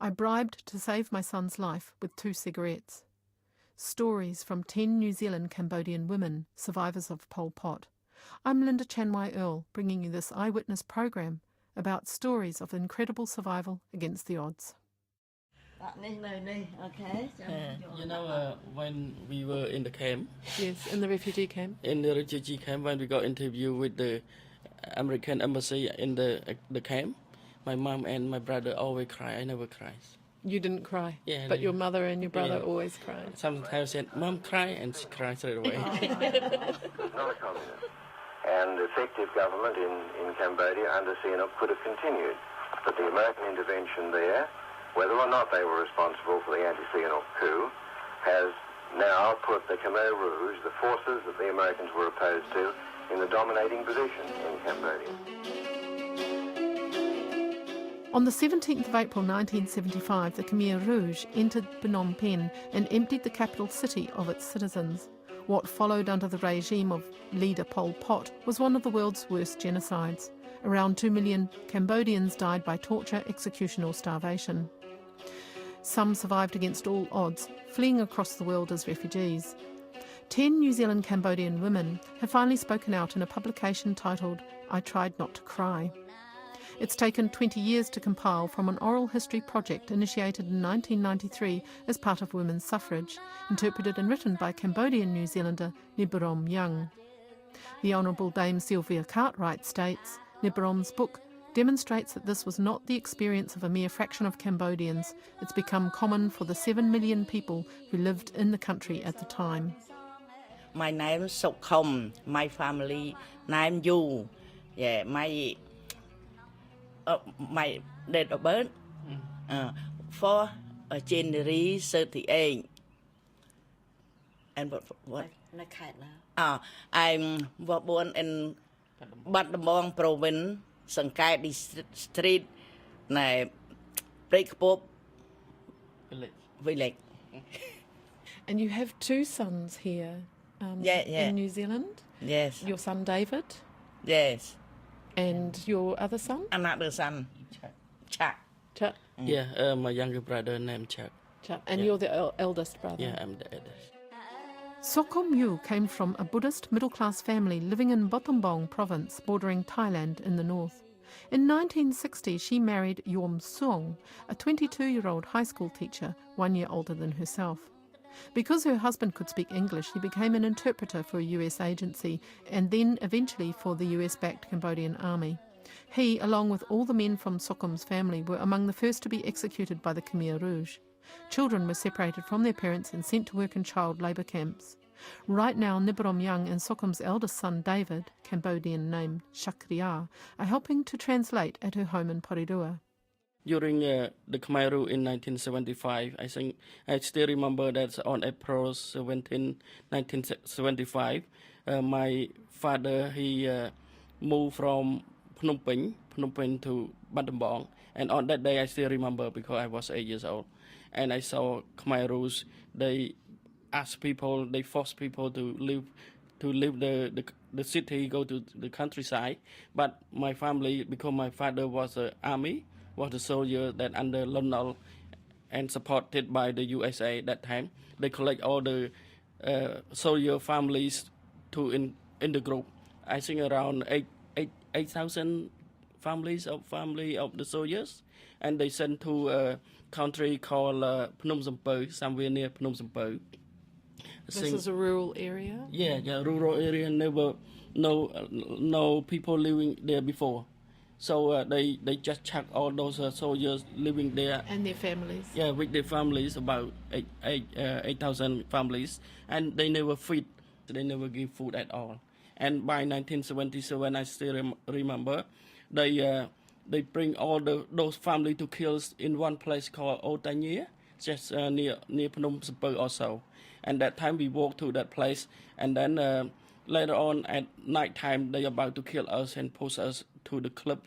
I bribed to save my son's life with 2 cigarettes. Stories from 10 New Zealand Cambodian women, survivors of Pol Pot. I'm Lynda Chanwai-Earle, bringing you this Eyewitness program about stories of incredible survival against the odds. Okay. When we were in the camp. Yes, in the refugee camp. In the refugee camp, when we got interview with the American embassy in the camp, my mom and my brother always cry. I never cry. You didn't cry? Yeah. But your mother and your brother always cried? Sometimes said, Mom, cry, and she cries straight away. Not a communist. And effective government in Cambodia under Sihanouk could have continued. But the American intervention there, whether or not they were responsible for the anti-Sihanouk coup, has now put the Khmer Rouge, the forces that the Americans were opposed to, in the dominating position in Cambodia. On the 17th of April 1975, the Khmer Rouge entered Phnom Penh and emptied the capital city of its citizens. What followed under the regime of leader Pol Pot was one of the world's worst genocides. Around 2 million Cambodians died by torture, execution or starvation. Some survived against all odds, fleeing across the world as refugees. 10 New Zealand Cambodian women have finally spoken out in a publication titled I Tried Not to Cry. It's taken 20 years to compile from an oral history project initiated in 1993 as part of women's suffrage, interpreted and written by Cambodian New Zealander Niborom Young. The Honourable Dame Sylvia Cartwright states, Niborom's book demonstrates that this was not the experience of a mere fraction of Cambodians. It's become common for the 7 million people who lived in the country at the time. My name is Sokkom. My family name Yu. Yeah, my date of birth for January 38. And what? I'm born in Battambong province, Sangkai district, Breakpop village. And you have 2 sons here in New Zealand? Yes. Your son David? Yes. And your other son? Another son, Chuck. Chuck? Yeah, my younger brother named Chuck. Chuck. And you're the eldest brother? Yeah, I'm the eldest. Sokkom Yu came from a Buddhist middle-class family living in Battambong province bordering Thailand in the north. In 1960 she married Yom Suong, a 22-year-old high school teacher, 1 year older than herself. Because her husband could speak English, he became an interpreter for a US agency and then eventually for the US-backed Cambodian army. He, along with all the men from Sokkom's family, were among the first to be executed by the Khmer Rouge. Children were separated from their parents and sent to work in child labour camps. Right now, Niborom Young and Sokkom's eldest son David, Cambodian named Shakriar, are helping to translate at her home in Porirua. During the Khmer Rouge in 1975, I think I still remember that on April 17, 1975, my father, he moved from Phnom Penh to Battambong. And on that day, I still remember because I was 8 years old. And I saw Khmer Rouge, they asked people, they forced people to leave the city, go to the countryside. But my family, because my father was an army, was a soldier that under London and supported by the USA at that time. They collect all the soldier families in the group. I think around 8,000 families of the soldiers, and they sent to a country called Phnom Sampeu, somewhere near Phnom Sampeu. This is a rural area? Yeah, rural area. Never no people living there before. So they just check all those soldiers living there. And their families. Yeah, with their families, about 8,000 families. And they never feed, they never give food at all. And by 1977, I still remember, they bring all those families to kill in one place called Otanya, just near Phnom Sampeu also. And that time we walked to that place, and then later on at night time they about to kill us and push us to the club,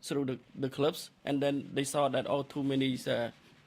through the clubs. And then they saw that too many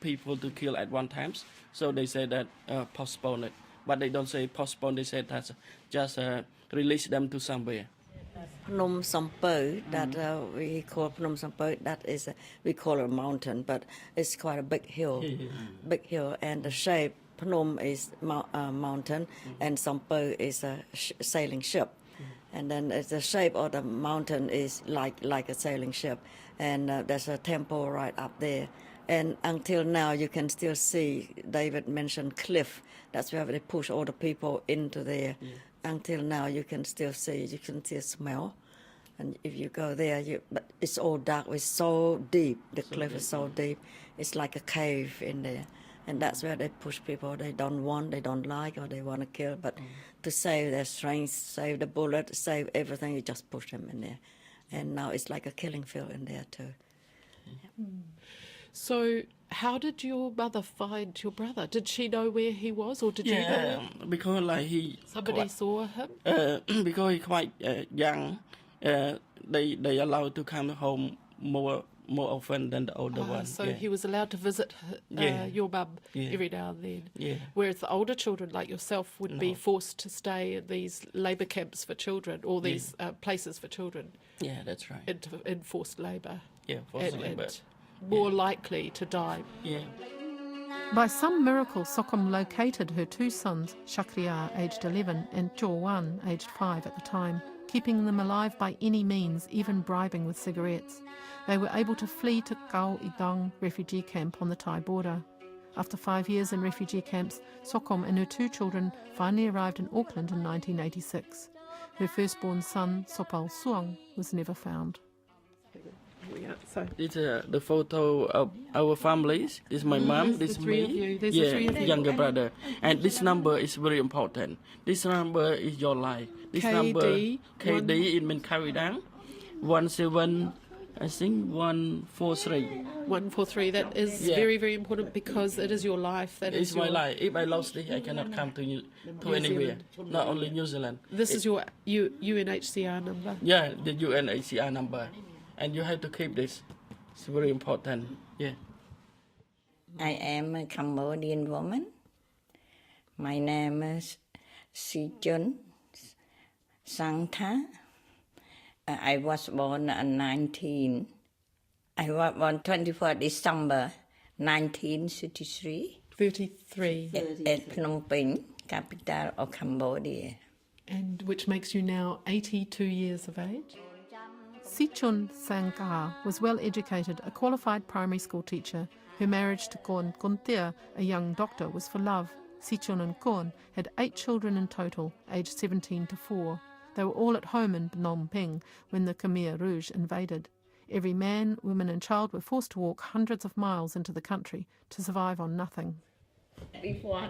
people to kill at one time, so they said that postpone it. But they don't say postpone, they said that just release them to somewhere. Phnom Sompo, that we call Phnom Sompo, that is, we call it a mountain, but it's quite a big hill, and the shape, Phnom is mountain, and Sompo is a sailing ship. And then the shape of the mountain is like a sailing ship, and there's a temple right up there. And until now, you can still see, David mentioned cliff. That's where they push all the people into there. Until now, you can still see, you can still smell. And if you go there, but it's all dark. It's so deep. The cliff is so deep. It's like a cave in there. And that's where they push people they don't want, they don't like, or they want to kill. But to save their strength, save the bullet, save everything, you just push them in there. And now it's like a killing field in there too. So how did your mother find your brother? Did she know where he was, or did you know him? Because like Somebody saw him? Because he's quite young, they allowed to come home more often than the older one. So he was allowed to visit your mum every now and then. Yeah. Whereas the older children like yourself would be forced to stay at these labour camps for children, or these places for children. Yeah, that's right. In forced labour. Yeah, forced labour. More likely to die. Yeah. By some miracle, Sokom located her two sons, Shakriar, aged 11, and Chowan, aged 5 at the time, keeping them alive by any means, even bribing with cigarettes. They were able to flee to Khao Idong refugee camp on the Thai border. After 5 years in refugee camps, Sokom and her two children finally arrived in Auckland in 1986. Her firstborn son, Sopal Suong, was never found. This is the photo of our families. This is my mom, this is me. There's the three of you. Younger brother. And this number is very important. This number is your life. This number, KD, it means carry down. 17, I think 143. 143, that is very, very important because it is your life. It's my life. If I lost it, I cannot come to anywhere. Not only New Zealand. This is your UNHCR number? Yeah, the UNHCR number. And you have to keep this. It's very important. Yeah. I am a Cambodian woman. My name is Sichun Sangtha. I was born on 24 December 1933. 33. At Phnom Penh, capital of Cambodia. And which makes you now 82 years of age? Sichun Sangkar was well educated, a qualified primary school teacher. Her marriage to Kon Kuntia, a young doctor, was for love. Sichun and Kon had 8 children in total, aged 17 to 4. They were all at home in Phnom Penh when the Khmer Rouge invaded. Every man, woman and child were forced to walk hundreds of miles into the country to survive on nothing. Before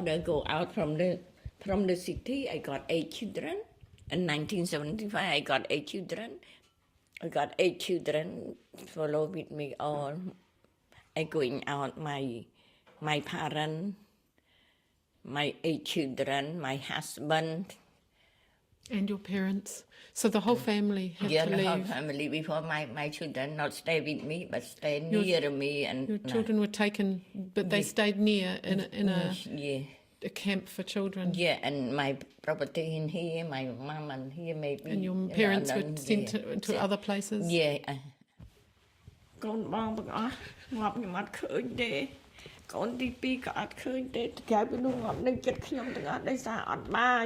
they go out from the city, I got 8 children. In 1975, I got 8 children. I got 8 children follow with me all. I going out, my parents, my 8 children, my husband. And your parents? So the whole family had to leave? Yeah, the whole family. Before my children not stay with me, but stay near me. And your children were taken, but they stayed near in a camp for children? Yeah, and my property in here, my mom and here maybe. And your parents were sent to other places? Yeah. កូនបងទាំងអស់ងាប់ខ្ញុំអត់ឃើញទេកូនទី2ក៏អត់ឃើញទេក្រៅពីនោះងាប់នៅចិត្តខ្ញុំទាំងអស់ដោយសារអត់បាយ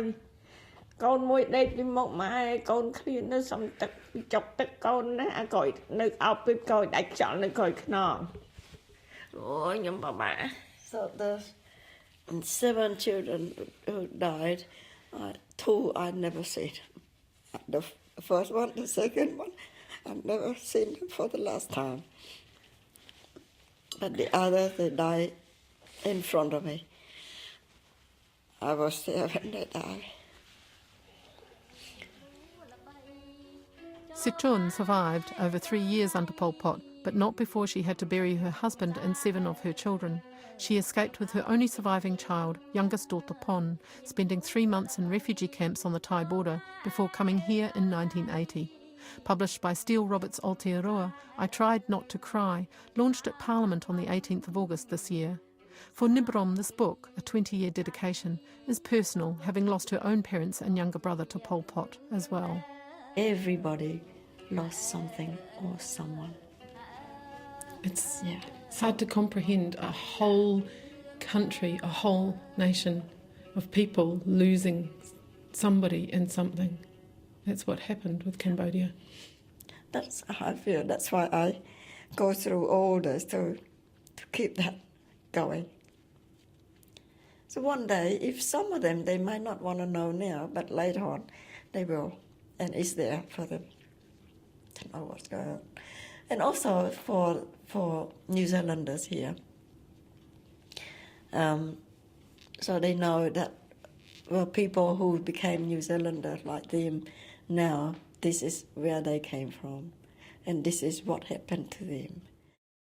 កូនមួយដេកពីមុខម៉ែកូនឃ្លាននៅសំទឹកចុកទឹកកូនណាអាក្រោយនៅអោបពីកូនដាច់ខ្យល់នៅក្រោយខ្នងអូយខ្ញុំពិបាក So the 7 children who died, 2 I never seen. The first one, the second one, I've never seen them for the last time. But the others, they died in front of me. I was there when they died. Sichun survived over 3 years under Pol Pot, but not before she had to bury her husband and 7 of her children. She escaped with her only surviving child, youngest daughter Pon, spending 3 months in refugee camps on the Thai border before coming here in 1980. Published by Steele Roberts Aotearoa, I Tried Not to Cry, launched at Parliament on the 18th of August this year. For Niborom, this book, a 20-year dedication, is personal, having lost her own parents and younger brother to Pol Pot as well. Everybody lost something or someone. It's hard to comprehend a whole country, a whole nation of people losing somebody and something. That's what happened with Cambodia. That's how I feel. That's why I go through all this to keep that going. So one day, if some of them, they might not want to know now, but later on they will, and it's there for them to know what's going on. And also for New Zealanders here, so they know that, well, people who became New Zealanders like them now, this is where they came from, and this is what happened to them.